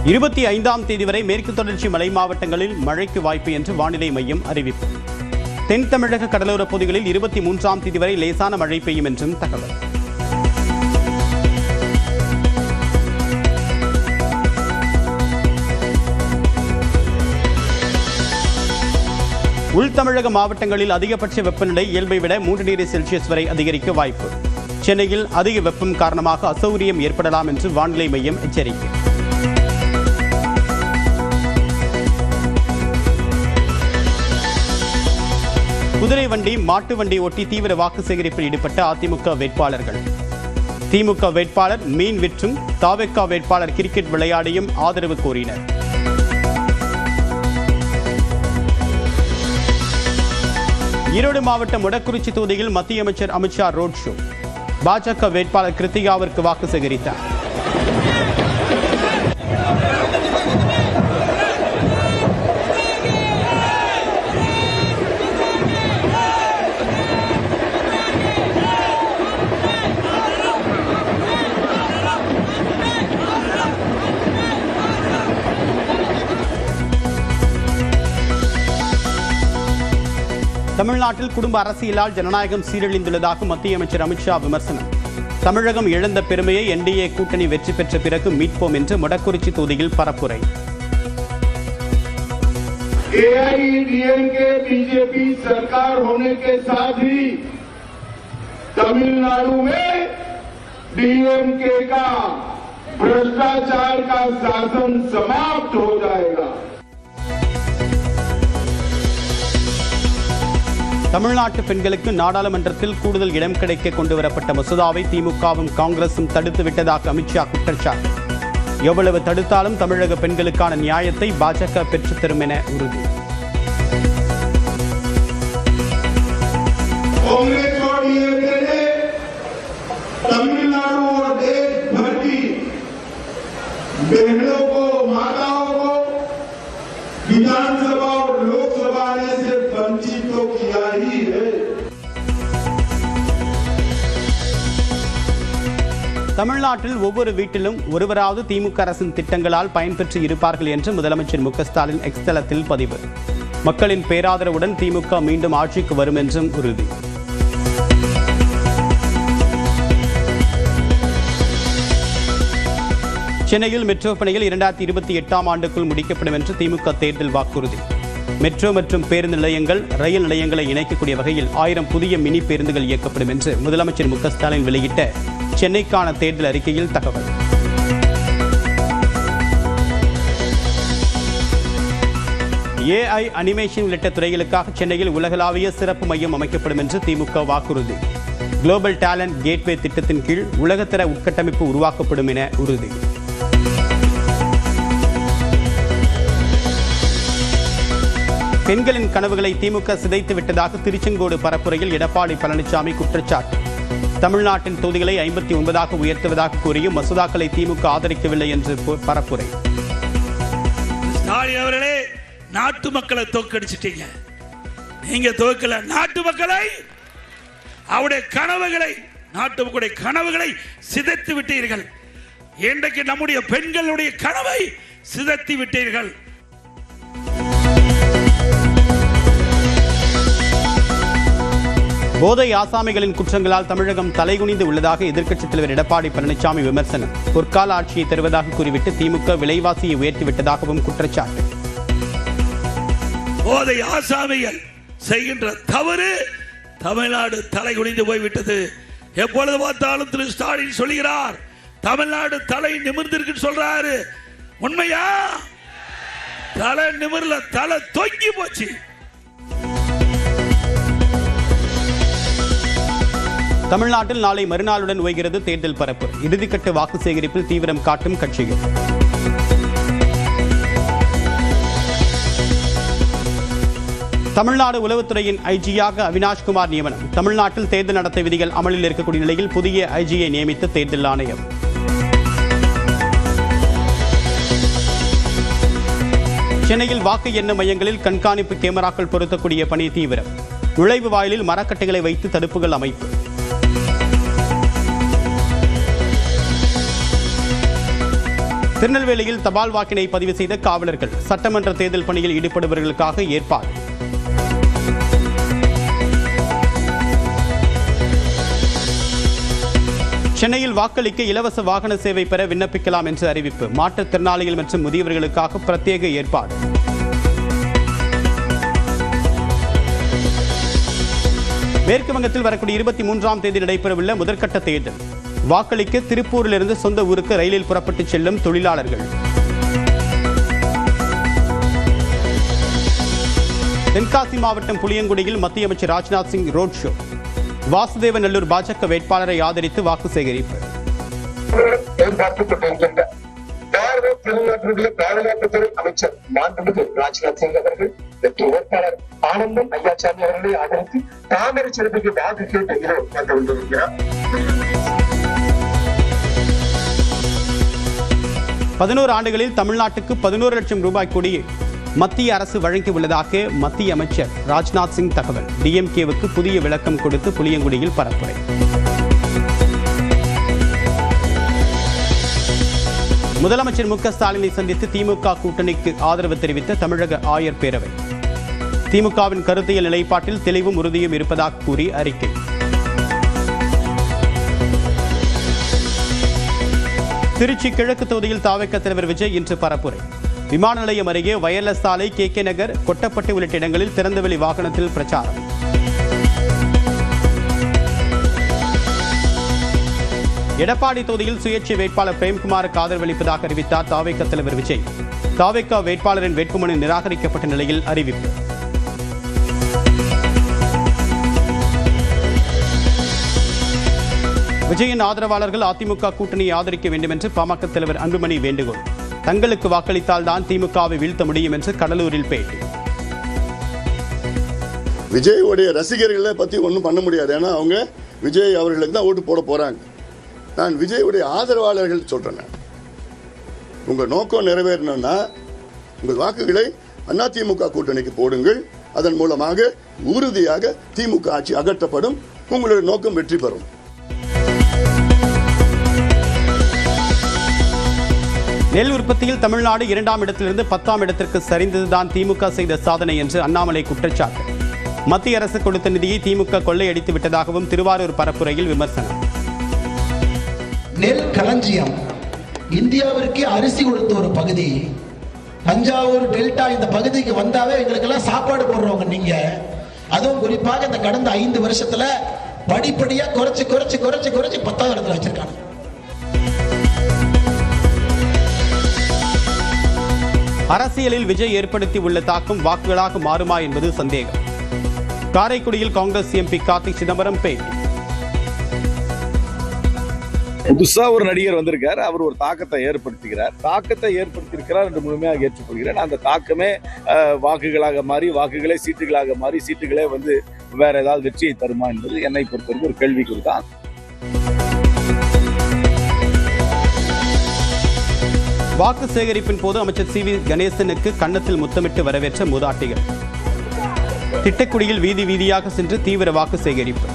25ஆம் தேதி வரை மேற்கு தொடர்ச்சி மலை மாவட்டங்களில் மழைக்கு வாய்ப்பு என்று வானிலை மையம் அறிவிப்பு. தென் தமிழக கடலோர பகுதிகளில் 23ஆம் தேதி வரை லேசான மழை பெய்யும் என்றும் தகவல். உள் தமிழக மாவட்டங்களில் அதிகபட்ச வெப்பநிலை இயல்பை விட 3 டிகிரி செல்சியஸ் வரை அதிகரிக்க வாய்ப்பு. சென்னையில் அதிக வெப்பம் காரணமாக அசௌகரியம் ஏற்படலாம் என்று வானிலை மையம் எச்சரிக்கை. குதிரை வண்டி, மாட்டு வண்டி ஒட்டி தீவிர வாக்கு சேகரிப்பில் ஈடுபட்ட அதிமுக வேட்பாளர்கள். திமுக வேட்பாளர் மீன் விற்றும், தாவேகா வேட்பாளர் கிரிக்கெட் விளையாடியும் ஆதரவு கோரினர். ஈரோடு மாவட்டம் மொடக்குறிச்சி தொகுதியில் மத்திய அமைச்சர் அமித்ஷா ரோட் ஷோ. பாஜக வேட்பாளர் கிருத்திகாவிற்கு வாக்கு சேகரித்தார். தமிழ்நாட்டில் குடும்ப அரசியலால் ஜனநாயகம் சீரழிந்துள்ளதாக மத்திய அமைச்சர் அமித்ஷா விமர்சனம். தமிழகம் இழந்த பெருமையை என்டிஏ கூட்டணி வெற்றி பெற்ற பிறகு மீட்போம் என்று மொடக்குறிச்சி தொகுதியில் பரப்புரை. एआईएडीएमके बीजेपी सरकार होने के साथ ही तमिलनाडु में डीएमके का भ्रष्टाचार का शासन समाप्त हो जाएगा. தமிழ்நாட்டு பெண்களுக்கு நாடாளுமன்றத்தில் கூடுதல் இடம் கிடைக்க கொண்டுவரப்பட்ட மசோதாவை திமுகவும் காங்கிரசும் தடுத்து விட்டதாக அமித்ஷா குற்றச்சாட்டு. எவ்வளவு தடுத்தாலும் தமிழக பெண்களுக்கான நியாயத்தை பாஜக பெற்றுத்தரும் என உறுதி. तमिलनाडु और देश भर की बहनों को, माताओं को विधानसभा और लोकसभा ने से वंचित तो किया ही है. தமிழ்நாட்டில் ஒவ்வொரு வீட்டிலும் ஒருவராவது திமுக அரசின் திட்டங்களால் பயன்பெற்று இருப்பார்கள் என்று முதலமைச்சர் மு க ஸ்டாலின் எக்ஸ் தளத்தில் பதிவு. மக்களின் பேராதரவுடன் திமுக மீண்டும் ஆட்சிக்கு வரும் என்றும் உறுதி. சென்னையில் மெட்ரோ பணிகள் 2028ஆம் ஆண்டுக்குள் முடிக்கப்படும் என்று திமுக தேர்தல் வாக்குறுதி. மெட்ரோ மற்றும் பேருந்து நிலையங்கள், ரயில் நிலையங்களை இணைக்கக்கூடிய வகையில் 1000 புதிய மினி பேருந்துகள் இயக்கப்படும் என்று முதலமைச்சர் மு க ஸ்டாலின் வெளியிட்ட சென்னைக்கான தேர்தல் அறிக்கையில் தகவல். ஏஐ அனிமேஷன் உள்ளிட்ட துறைகளுக்காக சென்னையில் உலகளாவிய சிறப்பு மையம் அமைக்கப்படும் என்று திமுக வாக்குறுதி. குளோபல் டேலண்ட் கேட்வே திட்டத்தின் கீழ் உலகத்தர உட்கட்டமைப்பு உருவாக்கப்படும் என உறுதி. பெண்களின் கனவுகளை திமுக சிதைத்து விட்டதாக திருச்செங்கோடு பரப்புரையில் எடப்பாடி பழனிசாமி குற்றச்சாட்டு. தமிழ்நாட்டின் தொகுதிகளை 59ஆக உயர்த்துவதாக கூறியும் மசோதாக்களை திமுக ஆதரிக்கவில்லை என்று பரப்புரை. ஸ்டாலின் அவர்களே, நாட்டு மக்களை தோற்கடிச்சிட்டீங்க. நீங்க தோற்கல, நாட்டு மக்களை, அவருடைய கனவுகளை, நாட்டு மக்களுடைய கனவுகளை சிதைத்து விட்டீர்கள். இன்றைக்கு நம்முடைய பெண்களுடைய கனவை சிதைத்து விட்டீர்கள். போதை ஆசாமிகளின் குற்றங்களால் தமிழகம் தலைகுனிந்து உள்ளதாக எதிர்க்கட்சித் தலைவர் எடப்பாடி பழனிசாமி விமர்சனம். பொற்கால ஆட்சியை தருவதாக கூறிவிட்டு திமுக விலைவாசியை உயர்த்திவிட்டதாகவும் குற்றச்சாட்டு. போதை ஆசாமிகள் செய்கின்ற தவறு தமிழ்நாடு தலைகுனிந்து போய்விட்டது. எப்பொழுது பார்த்தாலும் திரு ஸ்டாலின் சொல்கிறார், தமிழ்நாடு தலை நிமிர்ந்திருக்கு சொல்றாரு. உண்மையா? தலை நிமிர்ல, தலை தொங்கி போச்சு. தமிழ்நாட்டில் நாளை மறுநாளுடன் ஓய்கிறது தேர்தல் பரப்பு. இறுதிக்கட்ட வாக்கு சேகரிப்பில் தீவிரம் காட்டும் கட்சிகள். தமிழ்நாடு உளவுத்துறையின் ஐஜியாக அவினாஷ்குமார் நியமனம். தமிழ்நாட்டில் தேர்தல் நடத்தை விதிகள் அமலில் இருக்கக்கூடிய நிலையில் புதிய ஐஜியை நியமித்த தேர்தல் ஆணையம். சென்னையில் வாக்கு எண்ணும் மையங்களில் கண்காணிப்பு கேமராக்கள் பொருத்தக்கூடிய பணி தீவிரம். நுழைவு வாயிலில் மரக்கட்டைகளை வைத்து தடுப்புகள் அமைப்பு. திருநெல்வேலியில் தபால் வாக்கினை பதிவு செய்த காவலர்கள் சட்டமன்ற தேர்தல் பணியில் ஈடுபடுபவர்களுக்காக ஏற்பாடு. சென்னையில் வாக்களிக்க இலவச வாகன சேவை பெற விண்ணப்பிக்கலாம் என்று அறிவிப்பு. மாற்றுத்திறனாளிகள் மற்றும் முதியவர்களுக்காக பிரத்யேக ஏற்பாடு. மேற்கு வங்கத்தில் வரக்கூடிய 23ஆம் தேதி நடைபெறவுள்ள முதற்கட்ட தேர்தல். வாக்களிக்க திருப்பூரிலிருந்து சொந்த ஊருக்கு ரயிலில் புறப்பட்டு செல்லும் தொழிலாளர்கள். தென்காசி மாவட்டம் புளியங்குடியில் மத்திய அமைச்சர் ராஜ்நாத் சிங் ரோட் ஷோ. வாசுதேவநல்லூர் பாஜக வேட்பாளரை ஆதரித்து வாக்கு சேகரிப்பு. பாதுகாப்புத்துறை அமைச்சர் மாண்புமிகு ராஜ்நாத் சிங் அவர்கள் வெற்றி வேட்பாளர் ஆனந்தம் ஐயாச்சாமி அவர்களை ஆதரித்து தாமரை சிறப்புக்கு வாக்கு கேட்டு வந்து கொண்டிருக்கிறார். 11 ஆண்டுகளில் தமிழ்நாட்டுக்கு 11 லட்சம் ரூபாய் கொடியை மத்திய அரசு வழங்கியுள்ளதாக மத்திய அமைச்சர் ராஜ்நாத் சிங் தகவல். டிஎம்கேவுக்கு புதிய விளக்கம் கொடுத்து புளியங்குடியில் பரப்புரை. முதலமைச்சர் மு க ஸ்டாலினை சந்தித்து திமுக கூட்டணிக்கு ஆதரவு தெரிவித்த தமிழக ஆயர் பேரவை. திமுகவின் கருத்தியல் நிலைப்பாட்டில் தெளிவும் உறுதியும் இருப்பதாக கூறி அறிக்கை. திருச்சி கிழக்கு தொகுதியில் தாவேக தலைவர் விஜய் இன்று பரப்புரை. விமான நிலையம் அருகே வயர்லெஸ் சாலை, கே நகர், கொட்டப்பட்டு உள்ளிட்ட இடங்களில் திறந்தவெளி வாகனத்தில் பிரச்சாரம். எடப்பாடி தொகுதியில் சுயேட்சை வேட்பாளர் பிரேம்குமாருக்கு ஆதரவளிப்பதாக அறிவித்தார் தாவேக தலைவர் விஜய். தாவேக வேட்பாளரின் வேட்புமனு நிராகரிக்கப்பட்ட நிலையில் அறிவிப்பு. விஜயின் ஆதரவாளர்கள் அதிமுக கூட்டணியை ஆதரிக்க வேண்டும் என்று பாமக தலைவர் அன்புமணி வேண்டுகோள். தங்களுக்கு வாக்களித்தால் தான் திமுகவை வீழ்த்த முடியும் என்று கடலூரில் பேட்டி. விஜயோடைய ரசிகர்களை பற்றி ஒன்றும் பண்ண முடியாது. ஏன்னா அவங்க விஜய் அவர்களுக்கு தான் ஓட்டு போட போகிறாங்க. நான் விஜயோடைய ஆதரவாளர்கள் சொல்கிறேன், உங்கள் நோக்கம் நிறைவேறணும்னா உங்கள் வாக்குகளை அதிமுக கூட்டணிக்கு போடுங்கள். அதன் மூலமாக உறுதியாக திமுக ஆட்சி அகற்றப்படும். உங்களுடைய நோக்கம் வெற்றி பெறும். நெல் உற்பத்தியில் தமிழ்நாடு 2ஆம் இடத்திலிருந்து 10ஆம் இடத்திற்கு சரிந்ததுதான் திமுக செய்த சாதனை என்று அண்ணாமலை குற்றச்சாட்டு. மத்திய அரசு கொடுத்த நிதியை திமுக கொள்ளையடித்து விட்டதாகவும் திருவாரூர் பரப்புரையில் விமர்சனம். நெல் களஞ்சியம் இந்தியாவிற்கு அரிசி கொடுத்த ஒரு பகுதி. தஞ்சாவூர் டெல்டா இந்த பகுதிக்கு வந்தாவே எங்களுக்கெல்லாம் சாப்பாடு போடுறவங்க நீங்க. அதுவும் குறிப்பாக இந்த கடந்த 5 வருஷத்துல படிப்படியா குறைச்சு 10ஆம் இடத்துல வச்சிருக்காங்க. அரசியலில் விஜய் ஏற்படுத்தி உள்ள தாக்கம் வாக்குகளாக மாறுமா என்பது சந்தேகம். காரைக்குடியில் காங்கிரஸ் எம்பி கார்த்திக் சிதம்பரம் பேட்டி. புதுசா ஒரு நடிகர் வந்திருக்கார், அவர் ஒரு தாக்கத்தை ஏற்படுத்தியிருக்கிறார் என்று முழுமையாக ஏற்றுக்கொள்கிறேன். அந்த தாக்கமே வாக்குகளாக மாறி, வாக்குகளே சீட்டுகளாக மாறி, சீட்டுகளே வேற ஏதாவது வெற்றியை தருமா என்பது என்னை பொறுத்தவரைக்கும் ஒரு கேள்விக்குறி தான். வாக்கு சேகரிப்பின் போது அமைச்சர் சி வி கணேசனுக்கு கன்னத்தில் முத்தமிட்டு வரவேற்ற மூதாட்டிகள். திட்டக்குடியில் வீதி வீதியாக சென்று தீவிர வாக்கு சேகரிப்பு.